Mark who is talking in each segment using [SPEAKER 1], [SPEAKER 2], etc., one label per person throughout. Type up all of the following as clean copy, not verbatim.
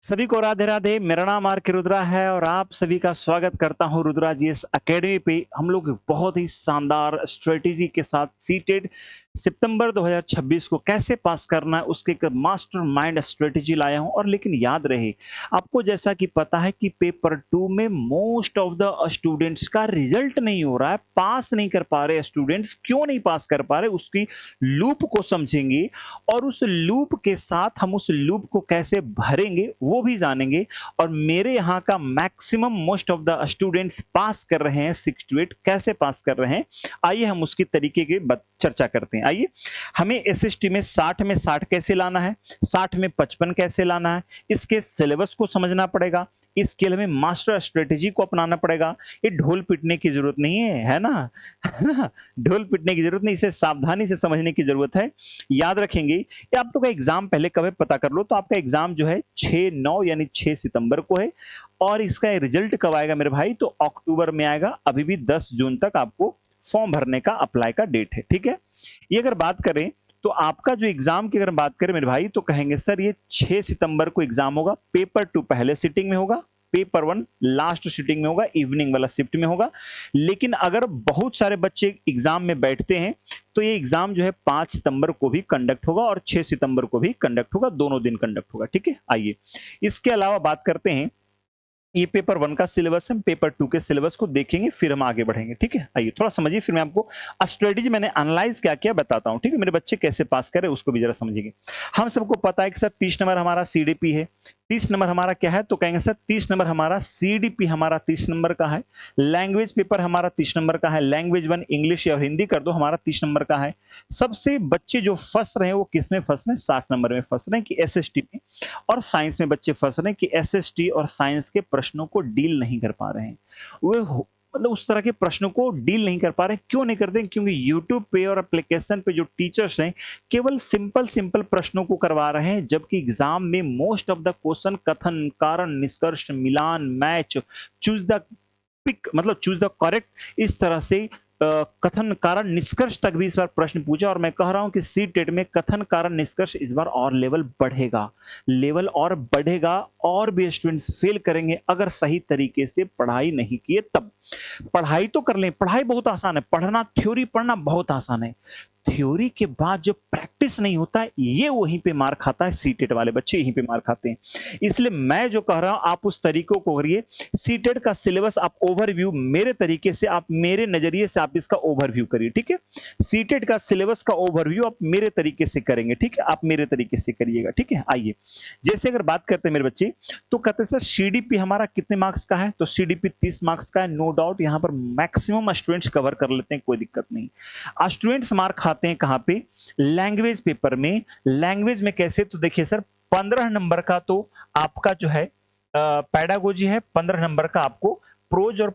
[SPEAKER 1] सभी को राधे राधे। मेरा नाम आर के रुद्रा है और आप सभी का स्वागत करता हूं रुद्रा जी इस अकेडमी पे। हम लोग बहुत ही शानदार स्ट्रेटेजी के साथ सीटेड सितंबर 2026 को कैसे पास करना है उसके एक मास्टर माइंड स्ट्रेटेजी लाया हूं। और लेकिन याद रहे आपको, जैसा कि पता है कि पेपर 2 में मोस्ट ऑफ द स्टूडेंट्स का रिजल्ट नहीं हो रहा है, पास नहीं कर पा रहे स्टूडेंट्स। क्यों नहीं पास कर पा रहे उसकी लूप को समझेंगे और उस लूप के साथ हम उस लूप को कैसे भरेंगे वो भी जानेंगे। और मेरे यहाँ का maximum most of the students pass कर रहे हैं 6 to 8। कैसे पास कर रहे हैं आइए हम उसकी तरीके की चर्चा करते हैं। आइए, हमें एसएसटी में 60 में 60 कैसे लाना है, 60 में 55 कैसे लाना है, इसके सिलेबस को समझना पड़ेगा। इसके लिए हमें मास्टर स्ट्रेटेजी को अपनाना पड़ेगा। ये ढोल पीटने की जरूरत नहीं है ना, है ना। ढोल पीटने की जरूरत नहीं, इसे सावधानी से समझने की जरूरत है। याद रखेंगे ये आप लोग का एग्जाम पहले कब है पता कर लो। तो आपका एग्जाम जो है 6/9 यानी 6 सितंबर को है। और इसका रिजल्ट कब आएगा मेरे भाई, तो अक्टूबर में आएगा। अभी भी 10 जून तक आपको फॉर्म भरने का अप्लाई का डेट है, ठीक है। ये अगर बात करें तो आपका जो एग्जाम की अगर बात करें मेरे भाई, तो कहेंगे सर ये 6 सितंबर को एग्जाम होगा। पेपर 2 पहले सिटिंग में होगा, पेपर 1 लास्ट सिटिंग में होगा, इवनिंग वाला शिफ्ट में होगा। लेकिन अगर बहुत सारे बच्चे एग्जाम में बैठते हैं तो ये एग्जाम जो है 5 सितंबर को भी कंडक्ट होगा और 6 सितंबर को भी कंडक्ट होगा, दोनों दिन कंडक्ट होगा, ठीक है। आइए इसके अलावा बात करते हैं, ये पेपर 1 का सिलेबस है, पेपर 2 के सिलेबस को देखेंगे फिर हम आगे बढ़ेंगे, ठीक है। आइए थोड़ा समझिए, फिर मैं आपको स्ट्रेटेजी मैंने एनालाइज क्या किया बताता हूं, ठीक है। मेरे बच्चे कैसे पास करें उसको भी जरा समझिए। हम सबको पता है कि सर 30 नंबर हमारा सीडीपी है। 30 नंबर हमारा क्या है, तो कहेंगे सर 30 नंबर हमारा सीडीपी हमारा 30 नंबर का है। लैंग्वेज पेपर हमारा 30 नंबर का है। लैंग्वेज 1 इंग्लिश या हिंदी कर दो, हमारा 30 नंबर का है। सबसे बच्चे जो फंस रहे हैं वो किस में फंस रहे हैं, 60 नंबर में फंस रहे हैं कि एसएसटी में। और साइंस में बच्चे फंस रहे हैं कि एसएसटी और साइंस के प्रश्नों को डील नहीं कर पा रहे हैं। वो मतलब उस तरह के प्रश्नों को डील नहीं कर पा रहे। क्यों नहीं करते, क्योंकि यूट्यूब पे और एप्लीकेशन पे जो टीचर्स हैं केवल सिंपल सिंपल प्रश्नों को करवा रहे हैं, जबकि एग्जाम में मोस्ट ऑफ द क्वेश्चन कथन कारण निष्कर्ष मिलान मैच चूज द पिक मतलब चूज द करेक्ट, इस तरह से कथन कारण निष्कर्ष तक भी इस बार प्रश्न पूछा। और मैं कह रहा हूं कि सी टेट में कथन कारण निष्कर्ष इस बार और लेवल बढ़ेगा, लेवल और बढ़ेगा। और भी स्टूडेंट्स फेल करेंगे अगर सही तरीके से पढ़ाई नहीं किए तब। पढ़ाई तो कर लें, पढ़ाई बहुत आसान है, पढ़ना थ्योरी पढ़ना बहुत आसान है। थ्योरी के बाद जो प्रैक्टिस नहीं होता है ये वहीं पे मार खाता है, सीटेट वाले बच्चे यहीं पे मार खाते हैं। इसलिए मैं जो कह रहा हूं आप उस तरीकों को करिए। सीटेट का सिलेबस आप ओवरव्यू मेरे तरीके से, आप मेरे नजरिए से आप इसका ओवरव्यू करिए, ठीक है। सीटेट का सिलेबस का ओवरव्यू आप मेरे तरीके से करेंगे, ठीक है। आप मेरे तरीके से करिएगा, ठीक है। आइए जैसे अगर बात करते हैं मेरे बच्चे, तो कहते हैं सर सीडीपी हमारा कितने मार्क्स का है, तो सीडीपी 30 मार्क्स का है। नो डाउट यहां पर मैक्सिमम स्टूडेंट्स कवर कर लेते हैं, कोई दिक्कत नहीं। स्टूडेंट्स मार्क खाते हैं कहां पे, लैंग्वेज पेपर में। लैंग्वेज में कैसे, तो देखिए सर 15 नंबर का तो आपका जो है पैडागोजी है। 15 नंबर का आपको प्रोज और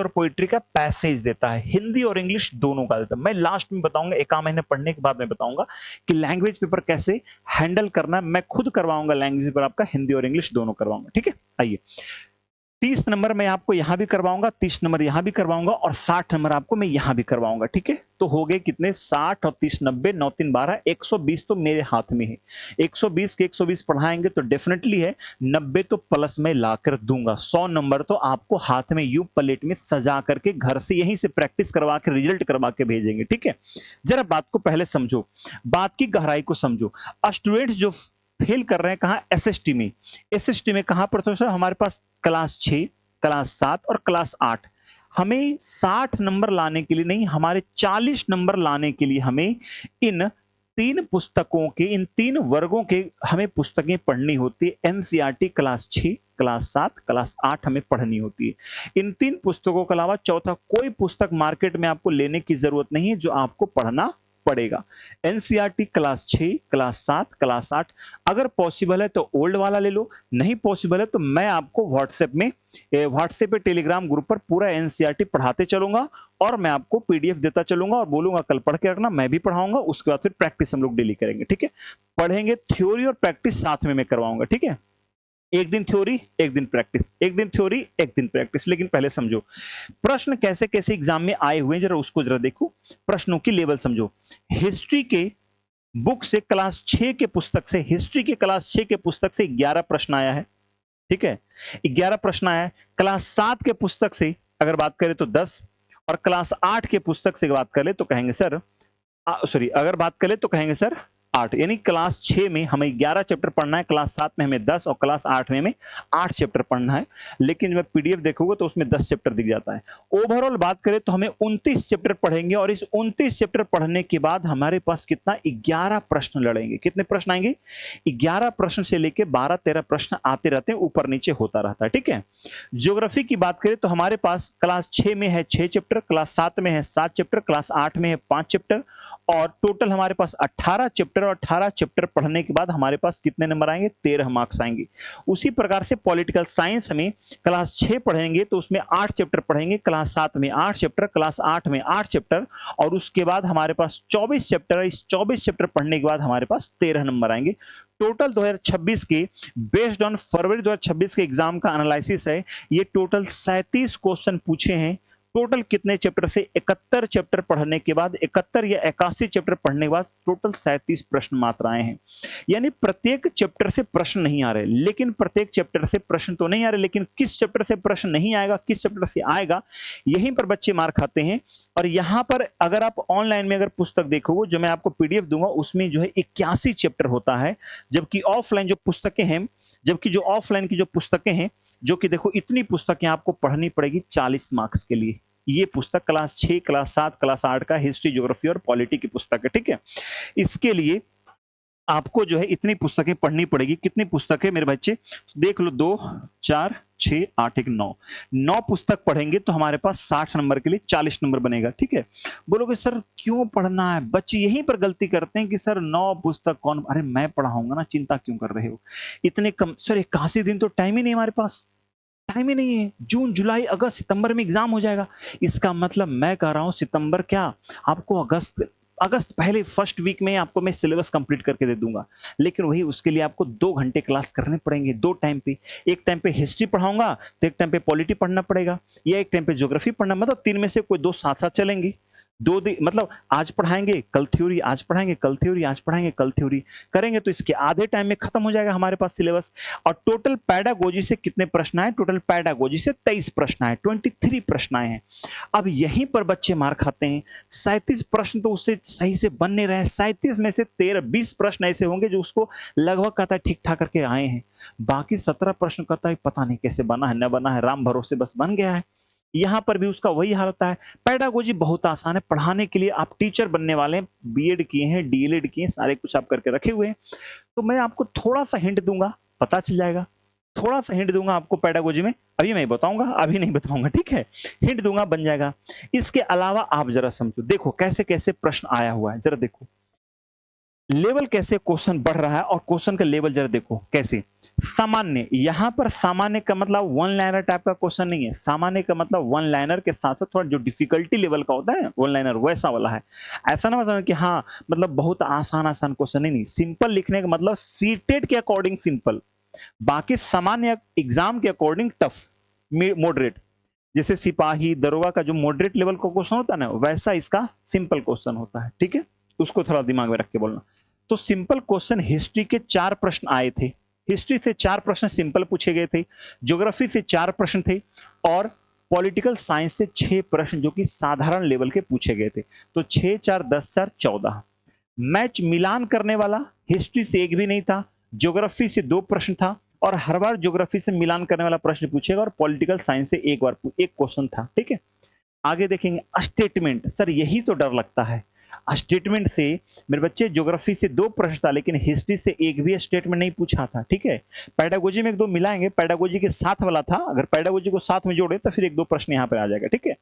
[SPEAKER 1] पोइट्री का पैसेज देता है, हिंदी और इंग्लिश दोनों का देता है। मैं लास्ट में बताऊंगा, एक महीने पढ़ने के बाद मैं बताऊंगा कि लैंग्वेज पेपर कैसे हैंडल करना है। मैं खुद करवाऊंगा लैंग्वेज पेपर आपका, हिंदी और इंग्लिश दोनों करवाऊंगा, ठीक है। आइए 30 नंबर मैं आपको यहां भी करवाऊंगा, 30 नंबर यहां भी करवाऊंगा और 60 नंबर आपको मैं यहां भी करवाऊंगा, ठीक है। तो हो गए कितने, 60 और 30 90 9 3 12, 120 तो मेरे हाथ में है। 120 के 120 पढ़ाएंगे तो डेफिनेटली है 90 तो प्लस में लाकर दूंगा। 100 नंबर तो आपको हाथ में यू प्लेट में सजा करके घर से यहीं से प्रैक्टिस करवा के रिजल्ट करवा के भेजेंगे, ठीक है। जरा बात को पहले समझो, बात की गहराई को समझो। स्टूडेंट्स जो फेल कर रहे हैं कहां, एसएसटी में। एसएसटी में कहां पर, तो सर हमारे पास क्लास 6, क्लास 7 और क्लास 8। हमें 60 नंबर लाने के लिए नहीं, हमारे 40 नंबर लाने के लिए हमें इन 3 पुस्तकों के, इन 3 वर्गों के हमें पुस्तकें पढ़नी होती है। एनसीईआरटी क्लास 6, क्लास 7, क्लास 8 हमें पढ़नी होती है। इन 3 पुस्तकों के अलावा चौथा कोई पुस्तक मार्केट में आपको लेने की जरूरत नहीं है, जो आपको पढ़ना पड़ेगा। NCERT class 6, class 7, class 8। अगर पॉसिबल है तो ओल्ड वाला ले लो, नहीं पॉसिबल है तो मैं आपको व्हाट्सएप पे टेलीग्राम ग्रुप पर पूरा एनसीईआरटी पढ़ाते चलूंगा और मैं आपको पीडीएफ देता चलूंगा और बोलूंगा कल पढ़ के रखना, मैं भी पढ़ाऊंगा। उसके बाद फिर प्रैक्टिस हम लोग डेली करेंगे, ठीक है। पढ़ेंगे, थ्योरी और प्रैक्टिस साथ में मैं करवाऊंगा, ठीक है। एक दिन थ्योरी एक दिन प्रैक्टिस, एक दिन थ्योरी एक दिन प्रैक्टिस। लेकिन पहले समझो प्रश्न कैसे कैसे एग्जाम में आए हुए हैं, जरा उसको जरा देखो, प्रश्नों की लेवल समझो। हिस्ट्री के बुक से क्लास 6 के पुस्तक से, हिस्ट्री के क्लास 6 के पुस्तक से 11 प्रश्न आया है, ठीक है, 11 प्रश्न आया है। क्लास 7 के पुस्तक से अगर बात करें तो 10, और क्लास 8 के पुस्तक से बात करें तो कहेंगे सर, सॉरी, अगर बात करें तो कहेंगे सर 8, यानी क्लास 6 में हमें 11 चैप्टर पढ़ना है, क्लास 7 में हमें 10 और क्लास 8 में हमें 8 चैप्टर पढ़ना है। लेकिन जब पीडीएफ देखोगे तो उसमें 10 चैप्टर दिख जाता है। ओवरऑल बात करें तो हमें 29 चैप्टर पढ़ेंगे, और इस 29 चैप्टर पढ़ने के बाद हमारे पास कितना, 11 प्रश्न लड़ेंगे। कितने प्रश्न आएंगे, 11 प्रश्न से लेके 12-13 प्रश्न आते रहते हैं, ऊपर नीचे होता रहता है, ठीक है। ज्योग्राफी की बात करें तो हमारे पास क्लास 6 में है 6 चैप्टर, क्लास 7 में है 7 चैप्टर, क्लास 8 में है 5 चैप्टर, और टोटल हमारे पास 18 चैप्टर, और 18 चैप्टर पढ़ने के बाद हमारे पास कितने नंबर आएंगे, 13 मार्क्स आएंगे। उसी प्रकार से पॉलिटिकल साइंस हमें क्लास 6 पढ़ेंगे तो उसमें 8 चैप्टर पढ़ेंगे, क्लास 7 में 8 चैप्टर, क्लास 8 में 8 चैप्टर, और उसके बाद हमारे पास 24 चैप्टर। इस 24 चैप्टर पढ़ने के बाद हमारे पास 13 नंबर आएंगे। टोटल 2026 के, बेस्ड ऑन फरवरी 2026 के एग्जाम का एनालिसिस है, ये टोटल 37 क्वेश्चन पूछे हैं। टोटल कितने चैप्टर से, 71 चैप्टर पढ़ने के बाद, 71 या 81 चैप्टर पढ़ने के बाद टोटल 37 प्रश्न मात्र आए हैं। यानी प्रत्येक चैप्टर से प्रश्न नहीं आ रहे, लेकिन प्रत्येक चैप्टर से प्रश्न तो नहीं आ रहे, लेकिन किस चैप्टर से प्रश्न नहीं आएगा, किस चैप्टर से आएगा, यहीं पर बच्चे मार खाते हैं। और यहां पर अगर आप ऑनलाइन में अगर पुस्तक देखोगे, जो मैं आपको पीडीएफ दूंगा, उसमें जो है 81 चैप्टर होता है, जबकि ऑफलाइन जो पुस्तकें हैं, ऑफलाइन की जो पुस्तकें हैं, जो कि देखो इतनी पुस्तकें आपको पढ़नी पड़ेगी 40 मार्क्स के लिए। ये पुस्तक क्लास 6, क्लास 7, क्लास 8 का हिस्ट्री, ज्योग्राफी और पॉलिटी की पुस्तक है, ठीक है। इसके लिए आपको जो है इतनी पुस्तकें पढ़नी पड़ेगी। कितनी पुस्तकें मेरे बच्चे देख लो, 2, 4, 6, 8, 1, 9, 9 पुस्तक पढ़ेंगे तो हमारे पास 60 नंबर के लिए 40 नंबर बनेगा, ठीक है। बोलोगे सर क्यों पढ़ना है, बच्चे यहीं पर गलती करते हैं कि सर 9 पुस्तक कौन, अरे मैं पढ़ाऊंगा ना, चिंता क्यों कर रहे हो, इतने कम, सर 81 दिन तो टाइम ही नहीं, हमारे पास टाइम ही नहीं है। जून, जुलाई, अगस्त, सितंबर में एग्जाम हो जाएगा। इसका मतलब मैं कह रहा हूं सितंबर क्या, आपको अगस्त पहले फर्स्ट वीक में आपको मैं सिलेबस कंप्लीट करके दे दूंगा। लेकिन वही उसके लिए आपको 2 घंटे क्लास करने पड़ेंगे, 2 टाइम पे। एक टाइम पे हिस्ट्री पढ़ाऊंगा तो एक टाइम पे पॉलिटी पढ़ना पड़ेगा, या एक टाइम पे ज्योग्राफी पढ़ना, मतलब 3 में से कोई 2 साथ साथ चलेंगी। 2 दिन मतलब आज पढ़ाएंगे कल थ्योरी, आज पढ़ाएंगे कल थ्योरी, आज पढ़ाएंगे कल थ्योरी करेंगे, तो इसके आधे टाइम में खत्म हो जाएगा हमारे पास सिलेबस। और टोटल पैडागोजी से कितने प्रश्न आए, टोटल पैडागोजी से 23 प्रश्न आए, 23 प्रश्न आए हैं। अब यहीं पर बच्चे मार खाते हैं। 37 प्रश्न तो उससे सही से बन नहीं रहे हैं। 37 में से 13-20 प्रश्न ऐसे होंगे जो उसको लगभग कहता है ठीक ठाक करके आए हैं, बाकी 17 प्रश्न कहता है पता नहीं कैसे बना है, न बना है, राम भरोसे बस बन गया है। यहां पर भी उसका वही हाल होता है। पैडागोजी बहुत आसान है पढ़ाने के लिए, आप टीचर बनने वाले हैं, बीएड किए हैं, डीएलएड किए हैं, सारे कुछ आप करके रखे हुए हैं। तो मैं आपको थोड़ा सा हिंट दूंगा, पता चल जाएगा। थोड़ा सा हिंट दूंगा आपको पैडागोजी में, अभी मैं बताऊंगा, अभी नहीं बताऊंगा, ठीक है, हिंट दूंगा, बन जाएगा। इसके अलावा आप जरा समझो, देखो कैसे कैसे प्रश्न आया हुआ है, जरा देखो लेवल कैसे क्वेश्चन बढ़ रहा है, और क्वेश्चन का लेवल जरा देखो कैसे। सामान्य, यहां पर सामान्य का मतलब वन लाइनर टाइप का क्वेश्चन नहीं है। सामान्य का मतलब वन लाइनर के साथ साथ थोड़ा जो डिफिकल्टी लेवल का होता है वन लाइनर, वैसा वाला है। ऐसा ना मतलब कि हाँ मतलब बहुत आसान आसान क्वेश्चन, नहीं, सिंपल लिखने का मतलब सीटेड के अकॉर्डिंग सिंपल, बाकी सामान्य एग्जाम के अकॉर्डिंग टफ, मॉडरेट। जैसे सिपाही दरोगा का जो मॉडरेट लेवल का क्वेश्चन होता है ना, वैसा इसका सिंपल क्वेश्चन होता है, ठीक है। उसको थोड़ा दिमाग में रख के बोलना। तो सिंपल क्वेश्चन हिस्ट्री के 4 प्रश्न आए थे, हिस्ट्री से 4 प्रश्न सिंपल पूछे गए थे, ज्योग्राफी से 4 प्रश्न थे, और पॉलिटिकल साइंस से 6 प्रश्न जो कि साधारण लेवल के पूछे गए थे। तो 6, 4, 10, 4, 14। मैच मिलान करने वाला हिस्ट्री से एक भी नहीं था, ज्योग्राफी से 2 प्रश्न था, और हर बार ज्योग्राफी से मिलान करने वाला प्रश्न पूछेगा, और पॉलिटिकल साइंस से एक बार एक क्वेश्चन था, ठीक है। आगे देखेंगे स्टेटमेंट, सर यही तो डर लगता है। स्टेटमेंट से मेरे बच्चे ज्योग्राफी से 2 प्रश्न था, लेकिन हिस्ट्री से एक भी स्टेटमेंट नहीं पूछा था, ठीक है। पैडागोजी में 1-2 मिलाएंगे, पैडागोजी के साथ वाला था, अगर पैडागोजी को साथ में जोड़े तो फिर 1-2 प्रश्न यहां पर आ जाएगा, ठीक है।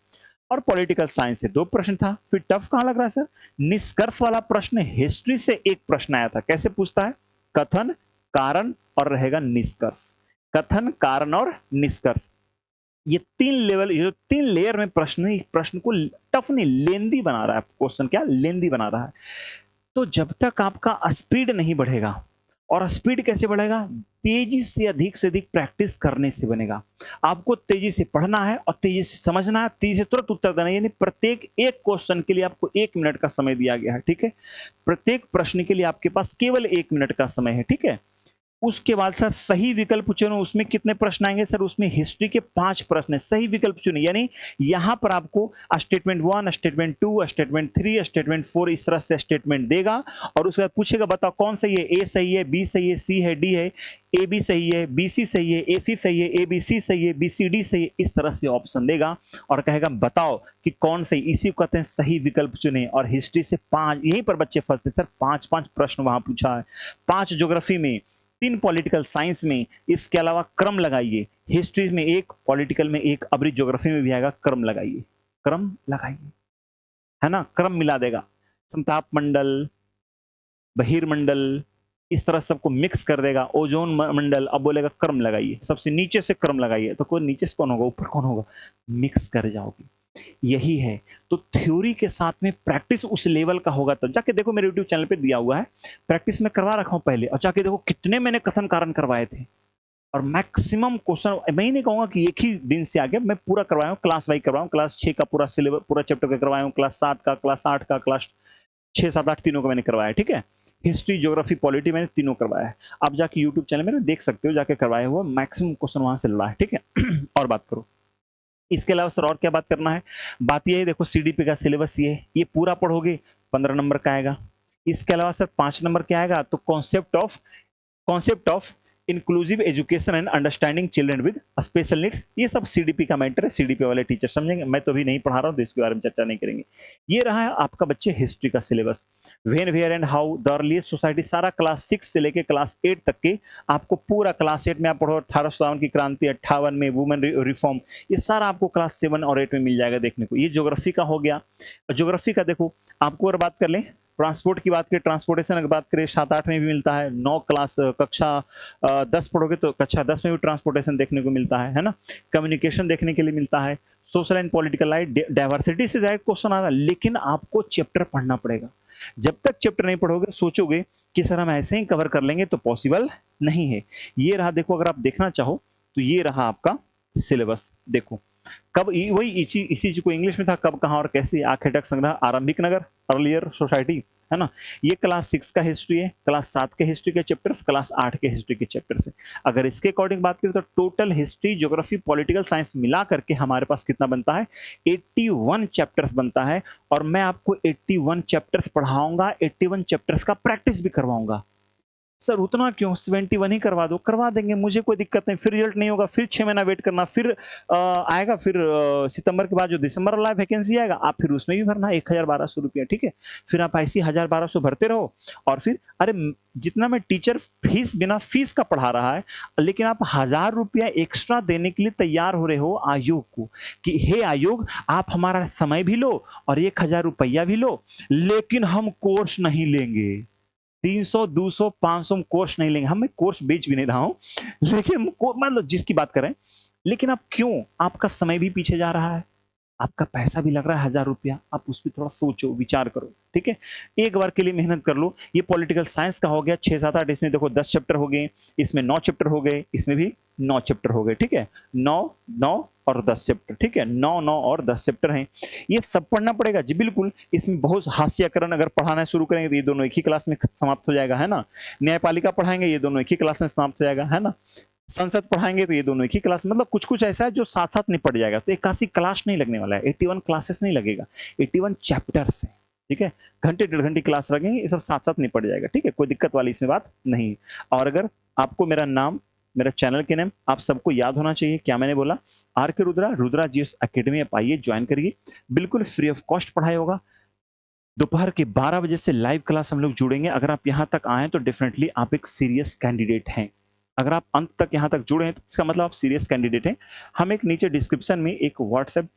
[SPEAKER 1] और पॉलिटिकल साइंस से 2 प्रश्न था। फिर टफ कहां लग रहा है सर, निष्कर्ष वाला प्रश्न हिस्ट्री से 1 प्रश्न आया था। कैसे पूछता है, कथन, कारण और रहेगा निष्कर्ष। कथन, कारण और निष्कर्ष, ये 3 लेवल, ये 3 लेयर में प्रश्न को टफ नहीं लेंदी बना रहा है। क्वेश्चन क्या लेंदी बना रहा है। तो जब तक आपका स्पीड नहीं बढ़ेगा, और स्पीड कैसे बढ़ेगा? तेजी से अधिक प्रैक्टिस करने से बनेगा। आपको तेजी से पढ़ना है और तेजी से समझना है, तेजी से तुरंत उत्तर देना है, यानी प्रत्येक एक क्वेश्चन के लिए आपको 1 मिनट का समय दिया गया है, ठीक है? प्रत्येक प्रश्न के लिए आपके पास केवल 1 मिनट का समय है, ठीक है? उसके बाद सर सही विकल्प चुनो, उसमें कितने प्रश्न आएंगे? सर उसमें हिस्ट्री के 5 प्रश्न है, सही विकल्प चुने, यानी यहां पर आपको स्टेटमेंट 1, स्टेटमेंट 2, स्टेटमेंट 3, स्टेटमेंट 4 इस तरह से स्टेटमेंट देगा और उसके बाद पूछेगा बताओ कौन सही है? ए सही है, बी सही है, सी है, डी है, ए बी सही है, बी सी सही है, ए सी सही है, ए बी सी सही है, बी सी डी सही है, इस तरह से ऑप्शन देगा और कहेगा बताओ कि कौन सही। इसी को कहते हैं सही विकल्प चुने। और हिस्ट्री से 5, यहीं पर बच्चे फंसते सर, 5-5 प्रश्न वहां पूछा है, 5 ज्योग्राफी में, 3 पॉलिटिकल साइंस में, इसके अलावा क्रम लगाइए, हिस्ट्री में 1, पॉलिटिकल में 1, अभी ज्योग्राफी में भी आएगा, क्रम लगाइए, क्रम लगाइए, है ना? क्रम मिला देगा, समताप मंडल, बहिर्मंडल, इस तरह सबको मिक्स कर देगा, ओजोन मंडल, अब बोलेगा क्रम लगाइए, सबसे नीचे से क्रम लगाइए, तो कोई नीचे से कौन होगा, ऊपर कौन होगा? मिक्स कर जाओगे, यही है। तो थ्योरी के साथ में प्रैक्टिस उस लेवल का होगा तब जाके। देखो मेरे यूट्यूब चैनल पे दिया हुआ है, प्रैक्टिस में करवा रखा हूं पहले, और जाके देखो कितने मैंने कथन कारण करवाए थे, और मैक्सिमम क्वेश्चन, मैं ही नहीं कहूंगा कि एक ही दिन से आ गया, मैं पूरा करवाया हूँ, क्लास वाइज करवाया हूँ, क्लास 6 का पूरा सिलेबस, पूरा चैप्टर का करवाया हूँ, क्लास 7 का, क्लास 8 का, क्लास 6, 7, 8 तीनों का मैंने करवाया है, ठीक है? हिस्ट्री, ज्योग्राफी, पॉलिटी मैंने तीनों करवाया है। आप जाके यूट्यूब चैनल में देख सकते हो, जाके करवाया हुआ, मैक्सिमम क्वेश्चन वहां से लड़ा है, ठीक है? और बात करो, इसके अलावा सर और क्या बात करना है? बात ये है, देखो सीडीपी का सिलेबस ये पूरा पढ़ोगे 15 नंबर का आएगा। इसके अलावा सर 5 नंबर क्या आएगा? तो concept of inclusive education and understanding children with special needs, ये सब सीडीपी का मैटर है, सीडीपी वाले टीचर समझेंगे, मैं तो अभी नहीं पढ़ा रहा हूँ तो इसके बारे में चर्चा नहीं करेंगे। ये रहा है आपका बच्चे हिस्ट्री का syllabus. When, where and how, the earliest society, सारा क्लास 6 से लेके क्लास 8 तक के आपको पूरा, क्लास 8 में आप पढ़ो 1857 की क्रांति, 58 में वुमेन रिफॉर्म, ये सारा आपको क्लास 7 और 8 में मिल जाएगा देखने को। ये ज्योग्राफी का हो गया। ज्योग्राफी का देखो, आपको अगर बात कर लें ट्रांसपोर्ट की बात करें, ट्रांसपोर्टेशन की बात करें, 7-8 में भी मिलता है, 9 क्लास कक्षा 10 पढ़ोगे तो कक्षा 10 में भी ट्रांसपोर्टेशन देखने को मिलता है ना? कम्युनिकेशन देखने के लिए मिलता है, social and political life, diversity से डायरेक्ट क्वेश्चन आ रहा है, लेकिन आपको चैप्टर पढ़ना पड़ेगा। जब तक चैप्टर नहीं पढ़ोगे सोचोगे कि सर हम ऐसे ही कवर कर लेंगे, तो पॉसिबल नहीं है। ये रहा, देखो अगर आप देखना चाहो तो ये रहा आपका सिलेबस। देखो कब, वही इसी चीज को इंग्लिश में था, कब, कहां और कैसे, आखेटक संग्रह, आरंभिक नगर, अर्लियर सोसाइटी, है ना? ये क्लास 6 का हिस्ट्री है, क्लास 7 के हिस्ट्री के चैप्टर्स, क्लास 8 के हिस्ट्री के चैप्टर्स है। अगर इसके अकॉर्डिंग बात करें तो total history, geography, political science मिला करके हमारे पास कितना बनता है? 81 चैप्टर्स बनता है। और मैं आपको 81 चैप्टर्स पढ़ाऊंगा, 81 चैप्टर्स का प्रैक्टिस भी करवाऊंगा। सर उतना क्यों, 71 ही करवा दो, करवा देंगे, मुझे कोई दिक्कत नहीं। फिर रिजल्ट नहीं होगा, फिर 6 महीना वेट करना, फिर आएगा, फिर सितंबर के बाद जो दिसंबर वाला वैकेंसी आएगा, आप फिर उसमें भी भरना 1,1200 रुपया, ठीक है? फिर आप ऐसी 1,1200 भरते रहो, और फिर अरे जितना मैं टीचर फीस, बिना फीस का पढ़ा रहा है, लेकिन आप 1,000 रुपया एक्स्ट्रा देने के लिए तैयार हो रहे हो आयोग को, कि हे आयोग आप हमारा समय भी लो और 1,000 रुपया भी लो, लेकिन हम कोर्स नहीं लेंगे। 300, 200, 500 कोर्स नहीं लेंगे। हम, मैं कोर्स बेच भी नहीं रहा हूं, लेकिन मतलब जिसकी बात करें, लेकिन आप क्यों, आपका समय भी पीछे जा रहा है, आपका पैसा भी लग रहा है 1,000 रुपया, आप उस पर थोड़ा सोचो, विचार करो, ठीक है? एक बार के लिए मेहनत कर लो। ये पॉलिटिकल साइंस का हो गया 6, 7, 8, इसमें देखो 10 चैप्टर हो गए, इसमें 9 चैप्टर हो गए, इसमें भी 9 चैप्टर हो गए, ठीक है? 9, 9 और 10 चैप्टर, ठीक है? 9, 9 और 10 चैप्टर हैं, ये सब पढ़ना पड़ेगा जी, बिल्कुल। इसमें बहुत हास्यकरण अगर पढ़ाना शुरू करेंगे तो ये दोनों एक ही क्लास में समाप्त हो जाएगा, है ना? न्यायपालिका पढ़ाएंगे, ये दोनों एक ही क्लास में समाप्त हो जाएगा, है ना? संसद पढ़ाएंगे तो ये दोनों एक ही क्लास, मतलब कुछ कुछ ऐसा है जो साथ साथ निपट जाएगा। तो 81 क्लास नहीं लगने वाला है, 81 क्लासेस नहीं लगेगा, 81 चैप्टर्स है, ठीक है? घंटे 1.5 घंटे क्लास लगेंगे, ये सब साथ साथ निपट जाएगा, ठीक है? कोई दिक्कत वाली इसमें बात नहीं। और अगर आपको मेरा नाम, मेरा चैनल के नेम आप सबको याद होना चाहिए, क्या मैंने बोला? आर के रुद्रा, रुद्रा जीएस एकेडमी, आप आइए, ज्वाइन करिए, बिल्कुल फ्री ऑफ कॉस्ट पढ़ाई होगा। दोपहर के 12 बजे से लाइव क्लास हम लोग जुड़ेंगे। अगर आप यहाँ तक आए तो डेफिनेटली आप एक सीरियस कैंडिडेट हैं। अगर आप अंत तक यहाँ तक जुड़े हैं तो इसका मतलब आप सीरियस कैंडिडेट हैं। हम एक नीचे डिस्क्रिप्शन में एक व्हाट्सएप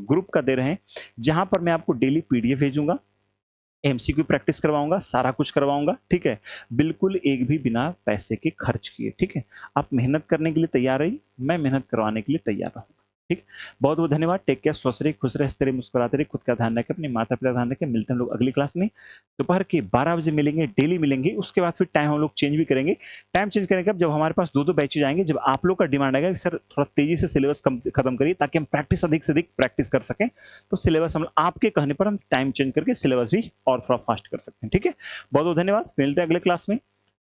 [SPEAKER 1] ग्रुप का दे रहे हैं, जहां पर मैं आपको डेली पीडीएफ भेजूंगा, एमसीक्यू प्रैक्टिस करवाऊंगा, सारा कुछ करवाऊंगा, ठीक है? बिल्कुल एक भी बिना पैसे के खर्च किए, ठीक है? आप मेहनत करने के लिए तैयार रहिए, मैं मेहनत करवाने के लिए तैयार रहूंगा। ठीक, बहुत बहुत धन्यवाद। टेक केयर, स्वस्थ रहिए, खुश रहे, हंसते रहिए, मुस्कुराते रहिए, खुद का ध्यान रखें, अपने माता पिता का ध्यान रखें। मिलते हैं हम लोग अगली क्लास में, दोपहर के 12 बजे मिलेंगे, डेली मिलेंगे। उसके बाद फिर टाइम हम लोग चेंज भी करेंगे। टाइम चेंज करेंगे कब, जब हमारे पास दो दो बैचेज आएंगे, जब आप लोग का डिमांड आएगा कि सर थोड़ा तेजी से सिलेबस खत्म करिए ताकि हम प्रैक्टिस अधिक से अधिक प्रैक्टिस कर सकें। तो सिलेबस हम आपके कहने पर हम टाइम चेंज करके सिलेबस भी और थोड़ा फास्ट कर सकते हैं। ठीक है, बहुत बहुत धन्यवाद। मिलते हैं अगले क्लास में।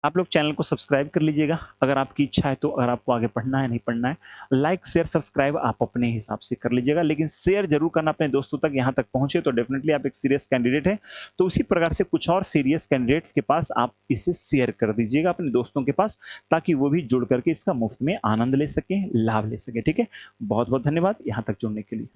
[SPEAKER 1] आप लोग चैनल को सब्सक्राइब कर लीजिएगा अगर आपकी इच्छा है तो, अगर आपको आगे पढ़ना है, नहीं पढ़ना है। लाइक शेयर सब्सक्राइब आप अपने हिसाब से कर लीजिएगा, लेकिन शेयर जरूर करना अपने दोस्तों तक। यहाँ तक पहुंचे तो डेफिनेटली आप एक सीरियस कैंडिडेट है, तो उसी प्रकार से कुछ और सीरियस कैंडिडेट्स के पास आप इसे शेयर कर दीजिएगा अपने दोस्तों के पास, ताकि वो भी जुड़ करके इसका मुफ्त में आनंद ले सके, लाभ ले सके। ठीक है, बहुत बहुत धन्यवाद यहाँ तक जुड़ने के लिए।